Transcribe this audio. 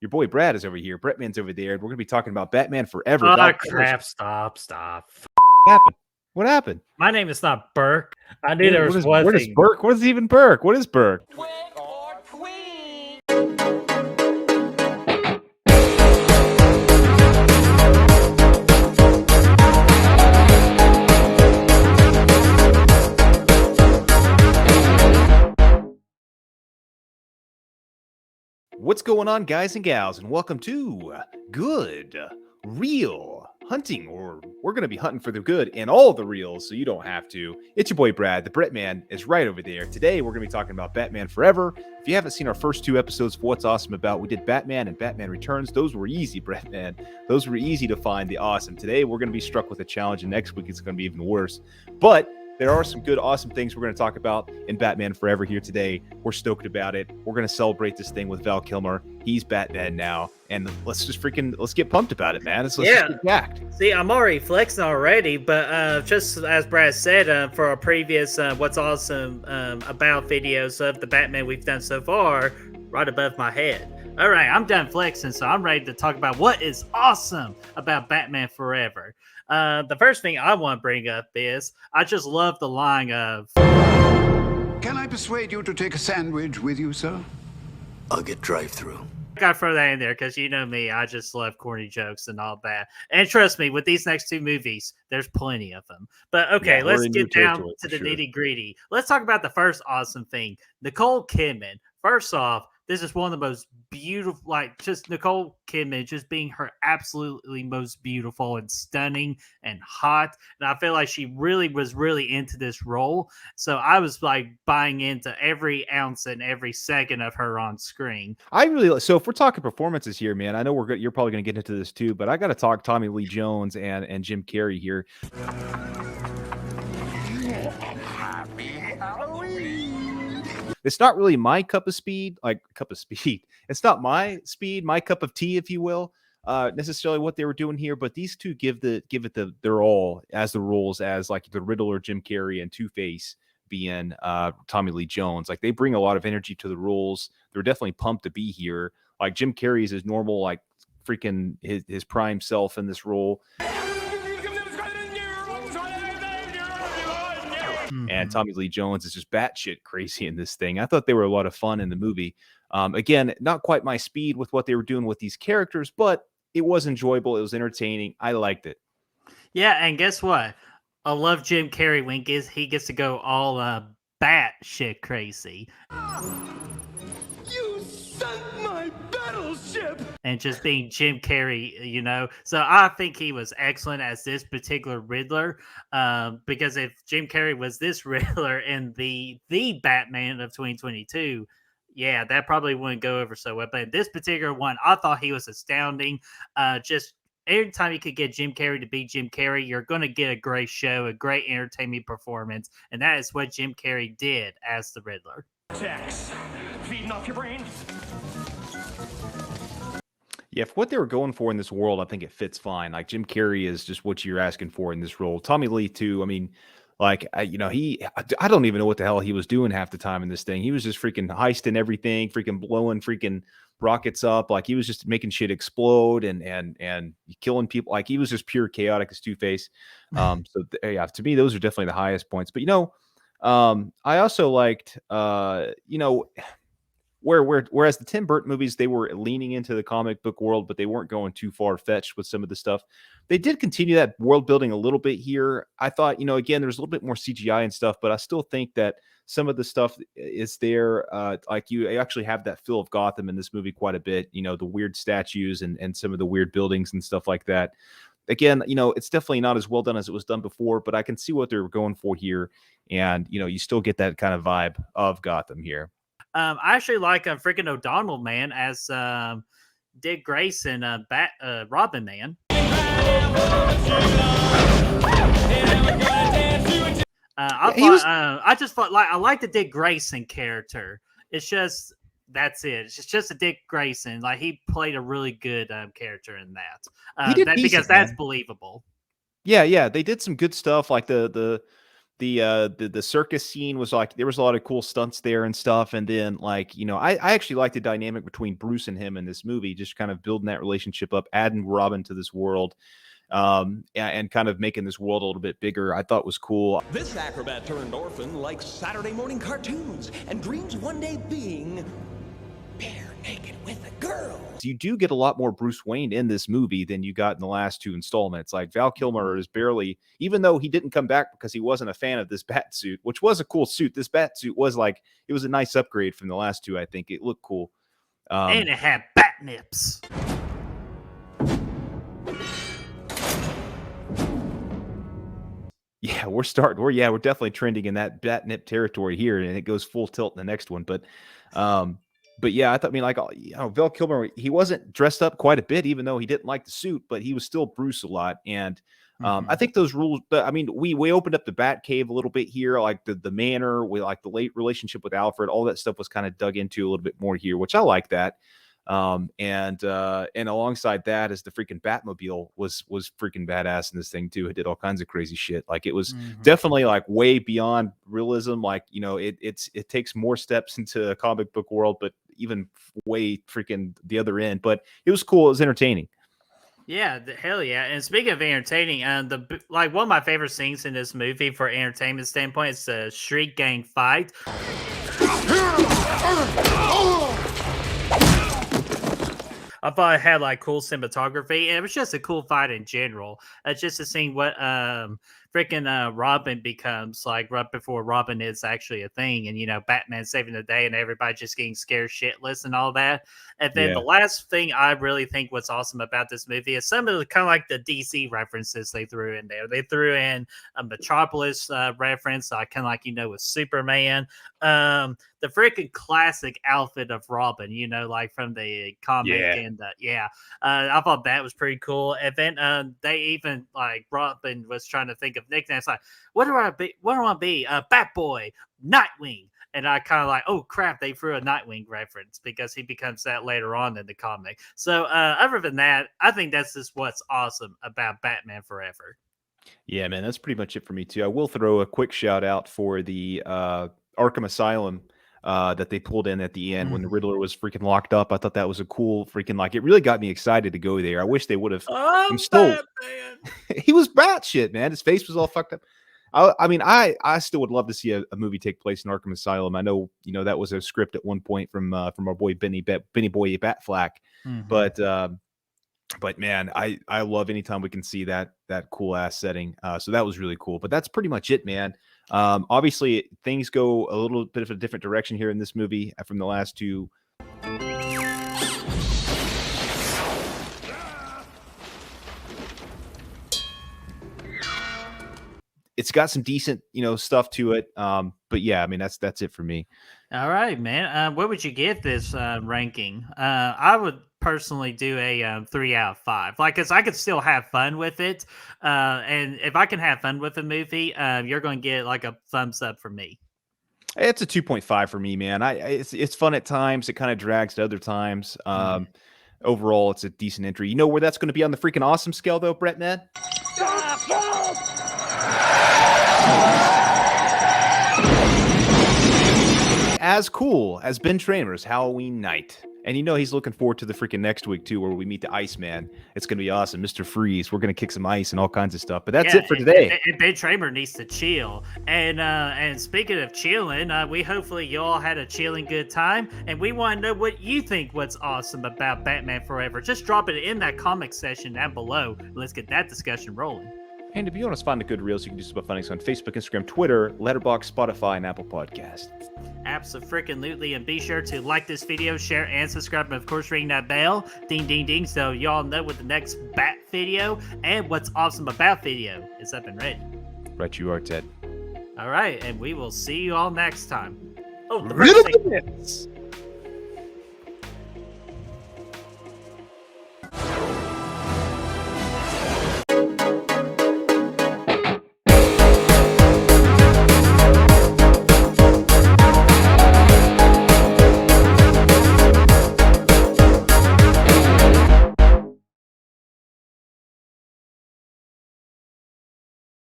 Your boy Brad is over here. Bretman's over there. We're gonna be talking about Batman Forever. Oh, Val crap. Stop. What happened? What happened? My name is not Burke. I knew there was one What is thing. Burke? What is even Burke? What is Burke? What's going on, guys and gals, and welcome to Good Real Hunting, or we're going to be hunting for the good in all the reels, so you don't have to. It's your boy Brad. The Bretman is right over there. Today, we're going to be talking about Batman Forever. If you haven't seen our first two episodes of What's Awesome About, we did Batman and Batman Returns. Those were easy, Bretman. Those were easy to find the awesome. Today, we're going to be struck with a challenge, and next week, it's going to be even worse. But there are some good, awesome things we're going to talk about in Batman Forever here today. We're stoked about it. We're going to celebrate this thing with Val Kilmer. He's Batman now. And let's get pumped about it, man. Let's just get jacked. See, I'm already flexing already, but just as Brad said, for our previous What's Awesome About videos of the Batman we've done so far, right above my head. All right, I'm done flexing, so I'm ready to talk about what is awesome about Batman Forever. The first thing I want to bring up is I just love the line of, "Can I persuade you to take a sandwich with you, sir?" I'll get drive-through. I gotta throw that in there because you know me, I just love corny jokes and all that. And trust me, with these next two movies, there's plenty of them. But okay, let's get down to the nitty-gritty. Let's talk about the first awesome thing. Nicole Kidman. First off, this is one of the most beautiful, like just Nicole Kidman just being her absolutely most beautiful and stunning and hot. And I feel like she really was into this role. So I was like buying into every ounce and every second of her on screen. So if we're talking performances here, man, I know you're probably going to get into this too, but I got to talk Tommy Lee Jones and Jim Carrey here. It's not really my cup of speed. It's not my speed, my cup of tea, if you will, necessarily what they were doing here. But these two give it their all as the roles as like the Riddler, Jim Carrey, and Two-Face being Tommy Lee Jones. Like they bring a lot of energy to the roles. They're definitely pumped to be here. Like Jim Carrey is his normal, like freaking his prime self in this role. And Tommy Lee Jones is just batshit crazy in this thing. I thought they were a lot of fun in the movie. Again, not quite my speed with what they were doing with these characters, but it was enjoyable. It was entertaining. I liked it. Yeah, and guess what? I love Jim Carrey when he gets to go all batshit crazy. You sunk my battleship! And just being Jim Carrey, you know. So I think he was excellent as this particular Riddler. Because if Jim Carrey was this Riddler in the Batman of 2022, yeah, that probably wouldn't go over so well. But in this particular one, I thought he was astounding. Just every time you could get Jim Carrey to be Jim Carrey, you're going to get a great show, a great entertainment performance. And that is what Jim Carrey did as the Riddler. Tex, feeding off your brain. Yeah, for what they were going for in this world, I think it fits fine. Like Jim Carrey is just what you're asking for in this role. Tommy Lee too. I mean, like I don't even know what the hell he was doing half the time in this thing. He was just freaking heisting everything, freaking blowing freaking rockets up. Like he was just making shit explode and killing people. Like he was just pure chaotic as Two-Face. Yeah, to me, those are definitely the highest points. But I also liked whereas the Tim Burton movies, they were leaning into the comic book world, but they weren't going too far-fetched with some of the stuff. They did continue that world building a little bit here. I thought, again, there's a little bit more CGI and stuff, but I still think that some of the stuff is there. Like you actually have that feel of Gotham in this movie quite a bit, the weird statues and some of the weird buildings and stuff like that. Again, it's definitely not as well done as it was done before, but I can see what they were going for here. And, you still get that kind of vibe of Gotham here. I actually like freaking O'Donnell, man, as Dick Grayson, Robin, man. I like the Dick Grayson character. It's just that's it. It's just a Dick Grayson. Like he played a really good character in that. Because that's believable. Yeah, they did some good stuff, like the the circus scene was like, there was a lot of cool stunts there and stuff. And then like, you know, I actually like the dynamic between Bruce and him in this movie, just kind of building that relationship up, adding Robin to this world, and kind of making this world a little bit bigger. I thought was cool. This acrobat turned orphan likes Saturday morning cartoons and dreams one day being bare naked with a girl. You do get a lot more Bruce Wayne in this movie than you got in the last 2 installments. Like Val Kilmer is barely, even though he didn't come back because he wasn't a fan of this bat suit, which was a cool suit. This bat suit was like, it was a nice upgrade from the last 2. I think it looked cool. And it had bat nips. Yeah, we're definitely trending in that bat nip territory here, and it goes full tilt in the next one. But yeah, I thought, I mean, like, you know, Val Kilmer, he wasn't dressed up quite a bit, even though he didn't like the suit, but he was still Bruce a lot. And I think those rules, I mean, we opened up the Bat Cave a little bit here, like the manor, with like the late relationship with Alfred, all that stuff was kind of dug into a little bit more here, which I like that. And alongside that is the freaking Batmobile was freaking badass in this thing too. It did all kinds of crazy shit. Like it was definitely like way beyond realism. Like, you know, it takes more steps into a comic book world, but even way freaking the other end. But it was cool. It was entertaining. Yeah, hell yeah. And speaking of entertaining, one of my favorite scenes in this movie for entertainment standpoint is the Street Gang fight. I thought it had like cool cinematography, and it was just a cool fight in general. Just to see what freaking Robin becomes like right before Robin is actually a thing, and you know, Batman saving the day, and everybody just getting scared shitless and all that. And then the last thing I really think what's awesome about this movie is some of the kind of like the DC references they threw in there. They threw in a Metropolis reference, kind of like, you know, with Superman. The freaking classic outfit of Robin, you know, like from the comic, and I thought that was pretty cool. And then they even like Robin was trying to think of nicknames like, what do I be? What do I be? Batboy, Nightwing. And I kind of like, oh crap, they threw a Nightwing reference because he becomes that later on in the comic. So other than that, I think that's just what's awesome about Batman Forever. Yeah, man, that's pretty much it for me too. I will throw a quick shout out for the Arkham Asylum that they pulled in at the end when the Riddler was freaking locked up. I thought that was a cool freaking, like, it really got me excited to go there. I wish they would have. He was batshit, man. His face was all fucked up. I mean, I still would love to see a movie take place in Arkham Asylum. I know, you know, that was a script at one point from our boy Benny Boy Batflack, but man, I love anytime we can see that cool ass setting. So that was really cool. But that's pretty much it, man. Obviously, things go a little bit of a different direction here in this movie from the last 2. It's got some decent, you know, stuff to it. But yeah, I mean, that's it for me. All right, man. What would you give this ranking? I would personally do a 3 out of 5. Like, cause I could still have fun with it. And if I can have fun with a movie, you're going to get like a thumbs up from me. It's a 2.5 for me, man. It's fun at times. It kind of drags at other times. Overall, it's a decent entry. You know where that's going to be on the freaking awesome scale, though, Brett, man? As cool as Ben Tramer's Halloween Night. And you know he's looking forward to the freaking next week, too, where we meet the Iceman. It's going to be awesome. Mr. Freeze. We're going to kick some ice and all kinds of stuff. But that's it for today. And Ben Tramer needs to chill. And speaking of chilling, we hopefully you all had a chilling good time. And we want to know what you think what's awesome about Batman Forever. Just drop it in that comment section down below. Let's get that discussion rolling. And if you want to find the good reels, you can do so by finding us on Facebook, Instagram, Twitter, Letterboxd, Spotify, and Apple Podcasts. Absolutely. And be sure to like this video, share, and subscribe. And of course, ring that bell. Ding, ding, ding. So y'all know what the next Bat video and what's awesome about video is up and ready. Right, you are, Ted. All right. And we will see you all next time. Oh, Riddle the myths.